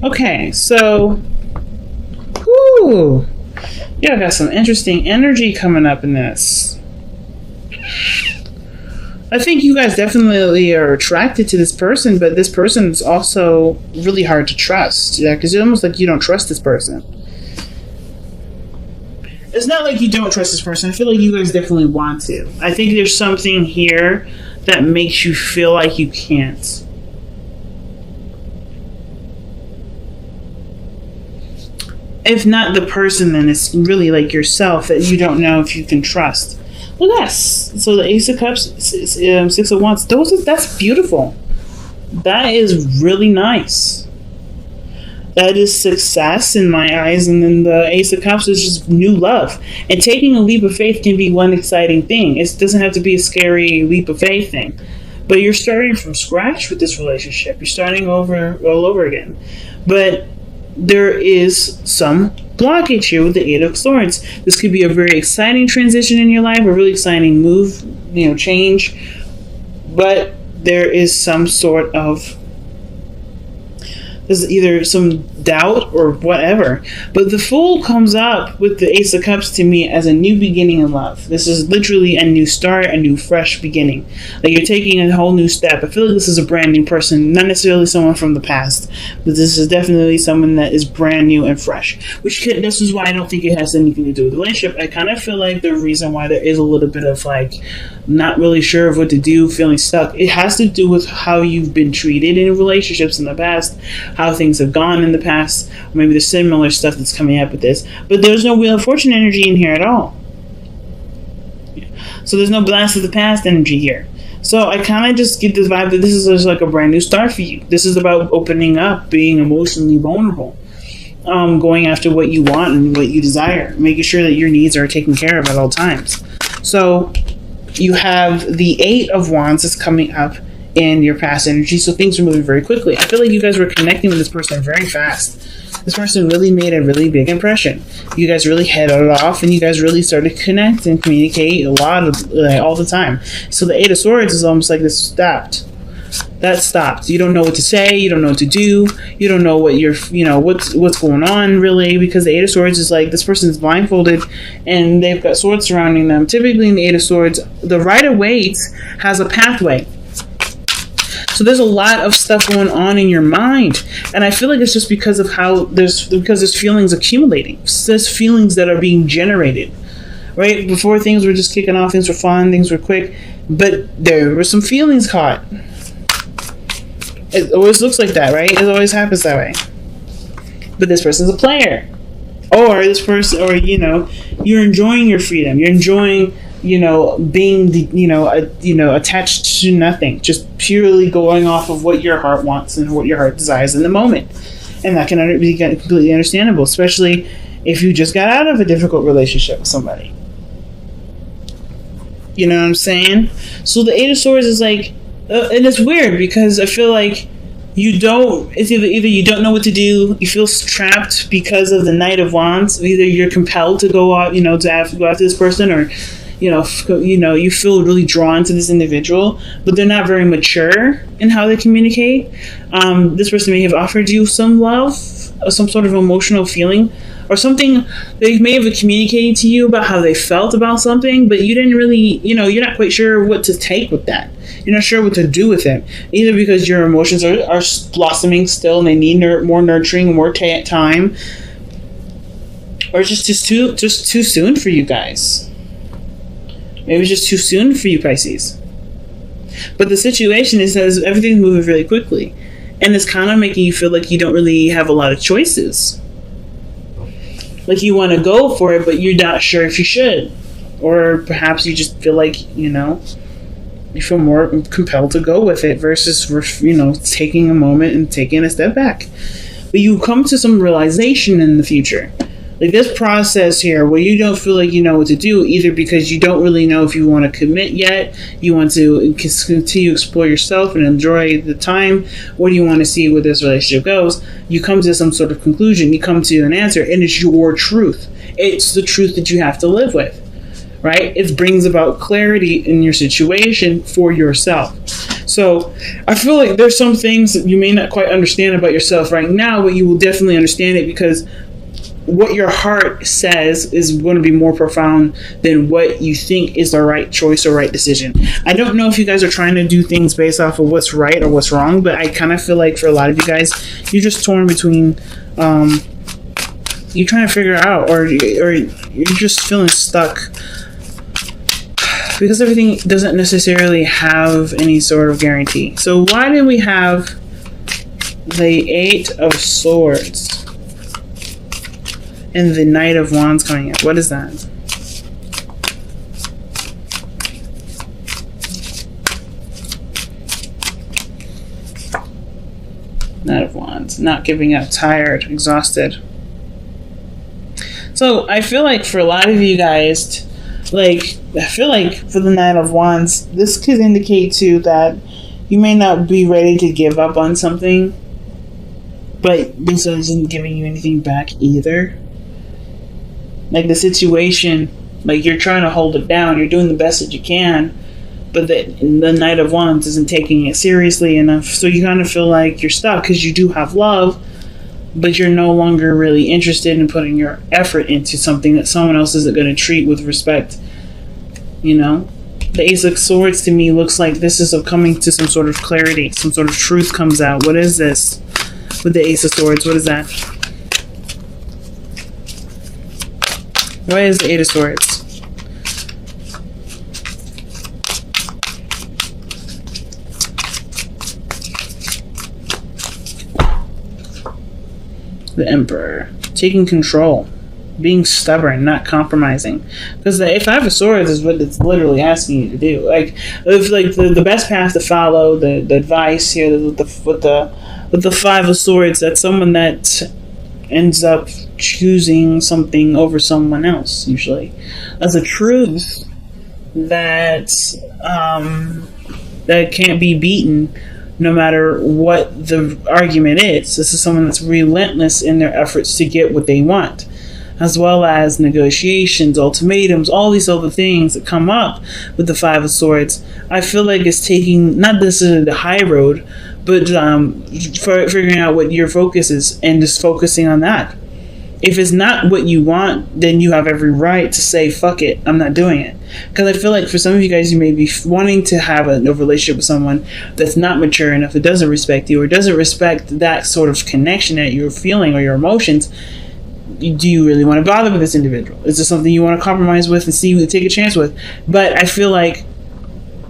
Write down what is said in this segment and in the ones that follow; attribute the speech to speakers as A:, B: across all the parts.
A: Okay, so, whoo, yeah, I got some interesting energy coming up in this. I think you guys definitely are attracted to this person, but this person is also really hard to trust. Yeah, because it's almost like you don't trust this person. It's not like you don't trust this person. I feel like you guys definitely want to. I think there's something here that makes you feel like you can't. If not the person, then it's really like yourself that you don't know if you can trust. Look at this. So the Ace of Cups, Six of Wands. That's beautiful. That is really nice. That is success in my eyes. And then the Ace of Cups is just new love. And taking a leap of faith can be one exciting thing. It doesn't have to be a scary leap of faith thing. But you're starting from scratch with this relationship. You're starting all over again. But there is some blockage here with the Eight of Swords. This could be a very exciting transition in your life, a really exciting move, change. But there is some sort of, there's either some doubt or whatever. But the Fool comes up with the Ace of Cups to me as a new beginning in love. This is literally a new start, a new fresh beginning. Like you're taking a whole new step. I feel like this is a brand new person, not necessarily someone from the past, but this is definitely someone that is brand new and fresh. This is why I don't think it has anything to do with the relationship. I kind of feel like the reason why there is a little bit of like not really sure of what to do, feeling stuck, it has to do with how you've been treated in relationships in the past, how things have gone in the past. Or maybe there's similar stuff that's coming up with this, but there's no Wheel of Fortune energy in here at all. So there's no Blast of the Past energy here. So I kind of just get this vibe that this is just like a brand new start for you. This is about opening up, being emotionally vulnerable, going after what you want and what you desire, making sure that your needs are taken care of at all times. So you have the Eight of Wands that's coming up in your past energy, so things are moving very quickly. I feel like you guys were connecting with this person very fast. This person really made a really big impression. You guys really hit it off, and you guys really started to connect and communicate a lot of all the time. So the Eight of Swords is almost like this stopped. That stopped. You don't know what to say. You don't know what to do. You don't know what what's going on really, because the Eight of Swords is like this person's blindfolded and they've got swords surrounding them. Typically in the Eight of Swords, the Rider-Waite has a pathway. So there's a lot of stuff going on in your mind, and I feel like it's just because of there's feelings accumulating. There's feelings that are being generated. Right before things were just kicking off, things were fun, things were quick, but there were some feelings caught. It always looks like that, right? It always happens that way. But this person's a player, or this person, or you're enjoying your freedom. You're enjoying, being, attached to nothing, just purely going off of what your heart wants and what your heart desires in the moment, and that can be completely understandable, especially if you just got out of a difficult relationship with somebody. You know what I'm saying? So the Eight of Swords is like. And it's weird because I feel like it's either you don't know what to do, you feel trapped because of the Knight of Wands. Either you're compelled to go out, to have to go after this person, or you feel really drawn to this individual, but they're not very mature in how they communicate. This person may have offered you some love, or some sort of emotional feeling, or something. They may have communicated to you about how they felt about something, but you didn't really, you're not quite sure what to take with that. You're not sure what to do with it, either because your emotions are blossoming still and they need more nurturing, more time, or it's just too soon for you guys. Maybe it's just too soon for you, Pisces. But the situation is that everything's moving really quickly, and it's kind of making you feel like you don't really have a lot of choices. Like you want to go for it, but you're not sure if you should, or perhaps you just feel like you feel more compelled to go with it versus taking a moment and taking a step back. But you come to some realization in the future. Like this process here where you don't feel like you know what to do, either because you don't really know if you want to commit yet, you want to continue to explore yourself and enjoy the time, or do you want to see where this relationship goes. You come to some sort of conclusion, you come to an answer, and it's your truth. It's the truth that you have to live with, right? It brings about clarity in your situation for yourself. So I feel like there's some things that you may not quite understand about yourself right now, but you will definitely understand it because what your heart says is going to be more profound than what you think is the right choice or right decision. I don't know if you guys are trying to do things based off of what's right or what's wrong, but I kind of feel like for a lot of you guys, you're just torn between you're trying to figure out, or you're just feeling stuck because everything doesn't necessarily have any sort of guarantee. So why do we have the Eight of Swords and the Knight of Wands coming up? What is that? Knight of Wands. Not giving up. Tired. Exhausted. So I feel like for a lot of you guys, I feel like for the Knight of Wands, this could indicate too that you may not be ready to give up on something, but this isn't giving you anything back either. Like the situation, like you're trying to hold it down, you're doing the best that you can, but the Knight of Wands isn't taking it seriously enough. So you kind of feel like you're stuck because you do have love, but you're no longer really interested in putting your effort into something that someone else isn't going to treat with respect. You know? The Ace of Swords to me looks like this is coming to some sort of clarity, some sort of truth comes out. What is this with the Ace of Swords? What is that? Why is the Eight of Swords? The Emperor. Taking control. Being stubborn, not compromising. Because the Five of Swords is what it's literally asking you to do. Like, if like the best path to follow, the advice here with the Five of Swords, that's someone that ends up choosing something over someone else, usually. That's a truth that that can't be beaten no matter what the argument is. This is someone that's relentless in their efforts to get what they want, as well as negotiations, ultimatums, all these other things that come up with the Five of Swords. I feel like it's taking, not necessarily the high road, but for figuring out what your focus is and just focusing on that. If it's not what you want, then you have every right to say, fuck it, I'm not doing it. Because I feel like for some of you guys, you may be wanting to have a relationship with someone that's not mature enough, that doesn't respect you, or doesn't respect that sort of connection that you're feeling or your emotions. Do you really want to bother with this individual? Is this something you want to compromise with and see, take a chance with? But I feel like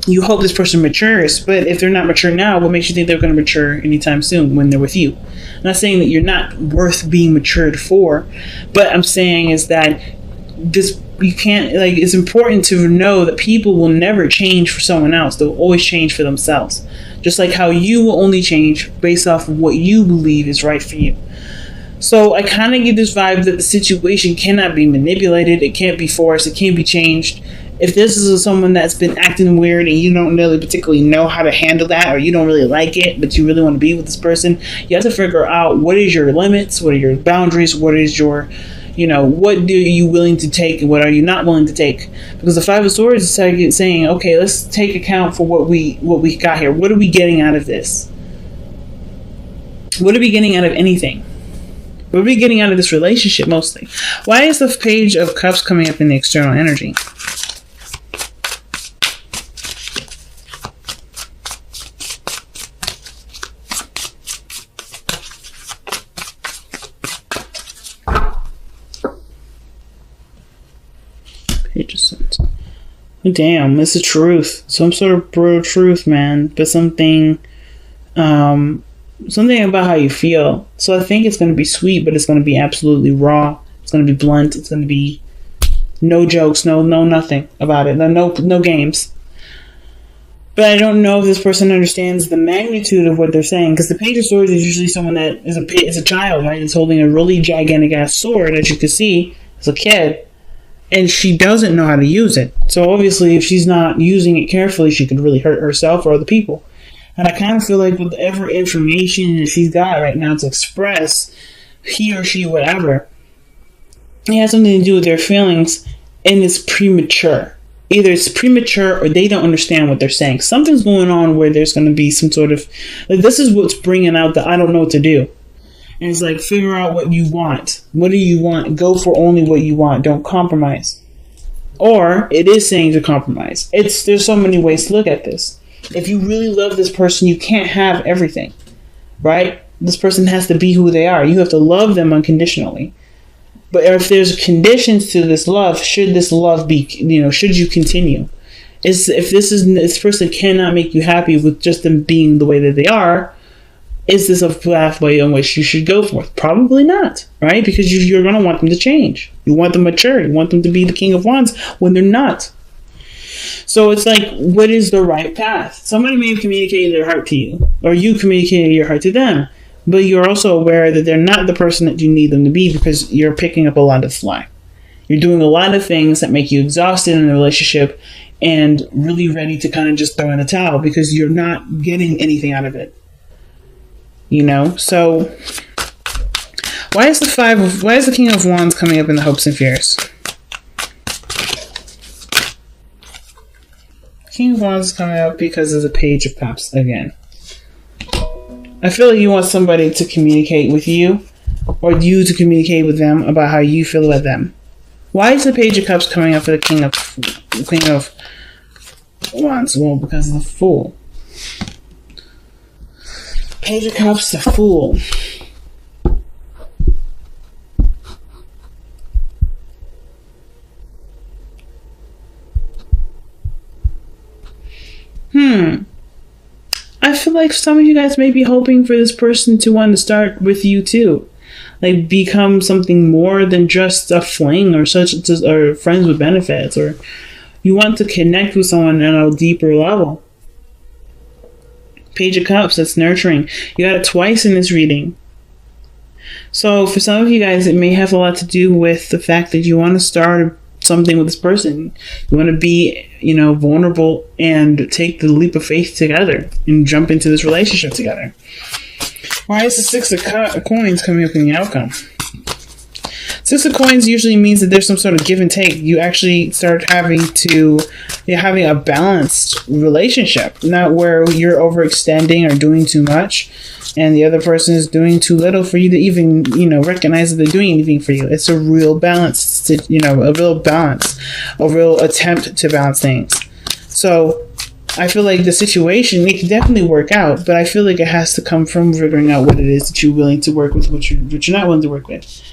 A: you hope this person matures, but if they're not mature now, what makes you think they're going to mature anytime soon when they're with you? I'm not saying that you're not worth being matured for, but I'm saying is that this, you can't, like, it's important to know that people will never change for someone else. They'll always change for themselves. Just like how you will only change based off of what you believe is right for you. So I kind of get this vibe that the situation cannot be manipulated, it can't be forced, it can't be changed. If this is someone that's been acting weird and you don't really particularly know how to handle that, or you don't really like it, but you really want to be with this person, you have to figure out what is your limits, what are your boundaries, what is your, what are you willing to take and what are you not willing to take? Because the Five of Swords is saying, okay, let's take account for what we got here. What are we getting out of this? What are we getting out of anything? What are we getting out of this relationship mostly? Why is the Page of Cups coming up in the external energy? Page of Swords. Damn, it's the truth. Some sort of brutal truth, man. But something about how you feel. So I think it's going to be sweet, but it's going to be absolutely raw. It's going to be blunt. It's going to be no jokes, no nothing about it. No games. But I don't know if this person understands the magnitude of what they're saying, because the Page of Swords is usually someone that is a child, right? It's holding a really gigantic ass sword, as you can see, as a kid. And she doesn't know how to use it. So obviously, if she's not using it carefully, she could really hurt herself or other people. And I kind of feel like with whatever information that she's got right now to express, he or she, whatever, it has something to do with their feelings, and it's premature. either it's premature or they don't understand what they're saying. Something's going on where there's going to be some sort of, like, this is what's bringing out the I don't know what to do. And it's like, figure out what you want. What do you want? Go for only what you want. Don't compromise. Or it is saying to compromise. There's so many ways to look at this. If you really love this person, you can't have everything, right? This person has to be who they are. You have to love them unconditionally. But if there's conditions to this love, should this love be, should you continue? If this person cannot make you happy with just them being the way that they are, is this a pathway in which you should go for? Probably not, right? Because you're going to want them to change. You want them mature. You want them to be the King of Wands when they're not. So it's like, what is the right path? Somebody may have communicated their heart to you, or you communicated your heart to them, but you're also aware that they're not the person that you need them to be because you're picking up a lot of slack. You're doing a lot of things that make you exhausted in the relationship and really ready to kind of just throw in the towel because you're not getting anything out of it. So why is the King of Wands coming up in the hopes and fears? King of Wands is coming up because of the Page of Cups again. I feel like you want somebody to communicate with you, or you to communicate with them about how you feel about them. Why is the Page of Cups coming up for the King of Wands? Well, because of the Fool. Page of Cups, the Fool. I feel like some of you guys may be hoping for this person to want to start with you too. Like, become something more than just a fling or or friends with benefits, or you want to connect with someone on a deeper level. Page of Cups, that's nurturing. You got it twice in this reading. So for some of you guys, it may have a lot to do with the fact that you want to start something with this person. You want to be, vulnerable and take the leap of faith together and jump into this relationship together. Why is the Six of Coins coming up in the outcome? Six of Coins usually means that there's some sort of give and take. You actually start having a balanced relationship, not where you're overextending or doing too much and the other person is doing too little for you to even, recognize that they're doing anything for you. It's a real balance, a real attempt to balance things. So I feel like the situation, it can definitely work out, but I feel like it has to come from figuring out what it is that you're willing to work with, what you're not willing to work with.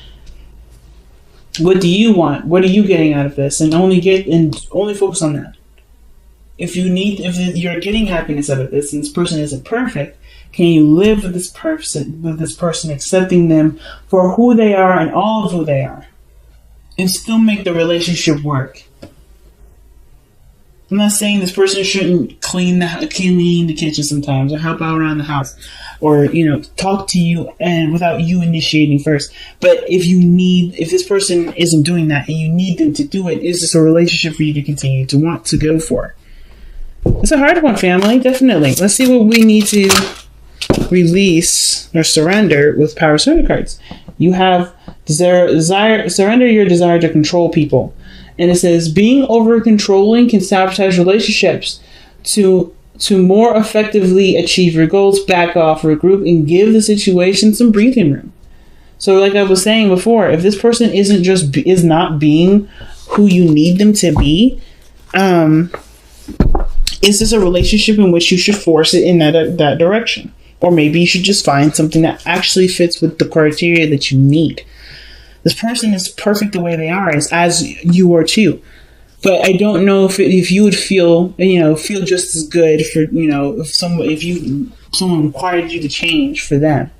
A: What do you want? What are you getting out of this? And only focus on that. If you're getting happiness out of this and this person isn't perfect, can you live with this person, accepting them for who they are and all of who they are, and still make the relationship work? I'm not saying this person shouldn't clean the kitchen sometimes, or help out around the house, or talk to you and without you initiating first. But if this person isn't doing that and you need them to do it, is this a relationship for you to continue to want to go for? It's a hard one, family, definitely. Let's see what we need to release or surrender with Power Surrender cards. You have surrender your desire to control people. And it says, being over controlling can sabotage relationships. To more effectively achieve your goals, back off, regroup, and give the situation some breathing room. So like I was saying before, if this person is not being who you need them to be, is this a relationship in which you should force it in that direction? Or maybe you should just find something that actually fits with the criteria that you need. This person is perfect the way they are, as you are too. But I don't know if you would feel just as good for, if someone required you to change for them.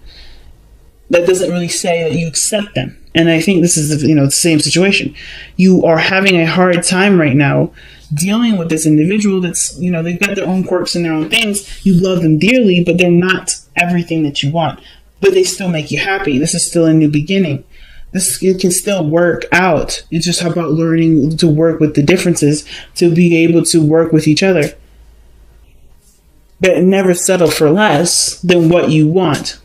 A: That doesn't really say that you accept them. And I think this is, the same situation. You are having a hard time right now dealing with this individual that's, they've got their own quirks and their own things. You love them dearly, but they're not everything that you want. But they still make you happy. This is still a new beginning. It can still work out. It's just about learning to work with the differences to be able to work with each other. But never settle for less than what you want.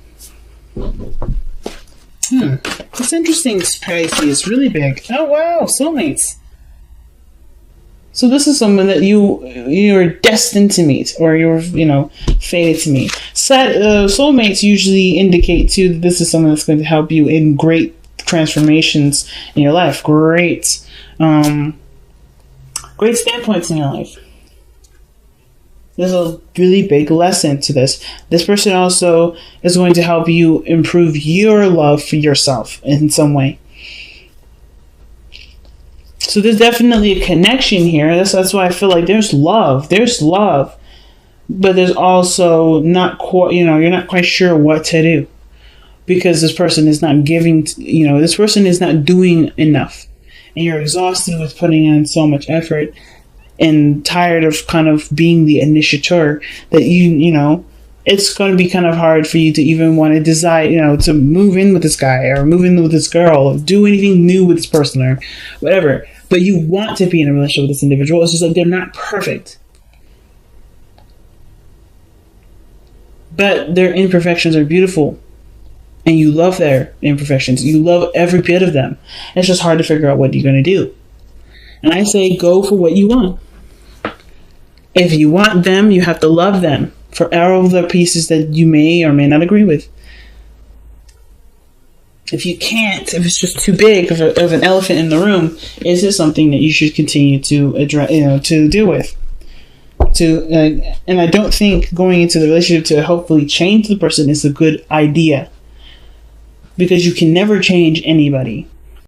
A: It's interesting, Pisces. It's really big. Oh, wow. Soulmates. So this is someone that you're destined to meet, or you're fated to meet. Soulmates usually indicate too that this is someone that's going to help you in great transformations in your life. Great standpoints in your life. There's a really big lesson to this. This person also is going to help you improve your love for yourself in some way. So there's definitely a connection here. That's why I feel like there's love. There's love. But there's also not quite, you're not quite sure what to do. Because this person is not giving, this person is not doing enough. And you're exhausted with putting in so much effort and tired of kind of being the initiator that it's going to be kind of hard for you to even want to decide, to move in with this guy or move in with this girl or do anything new with this person or whatever. But you want to be in a relationship with this individual. It's just like they're not perfect. But their imperfections are beautiful. And you love their imperfections. You love every bit of them. It's just hard to figure out what you're going to do. And I say go for what you want. If you want them, you have to love them for all of the pieces that you may or may not agree with. If you can't, if it's just too big of an elephant in the room, is it something that you should continue to address, to deal with? And I don't think going into the relationship to hopefully change the person is a good idea. Because you can never change anybody.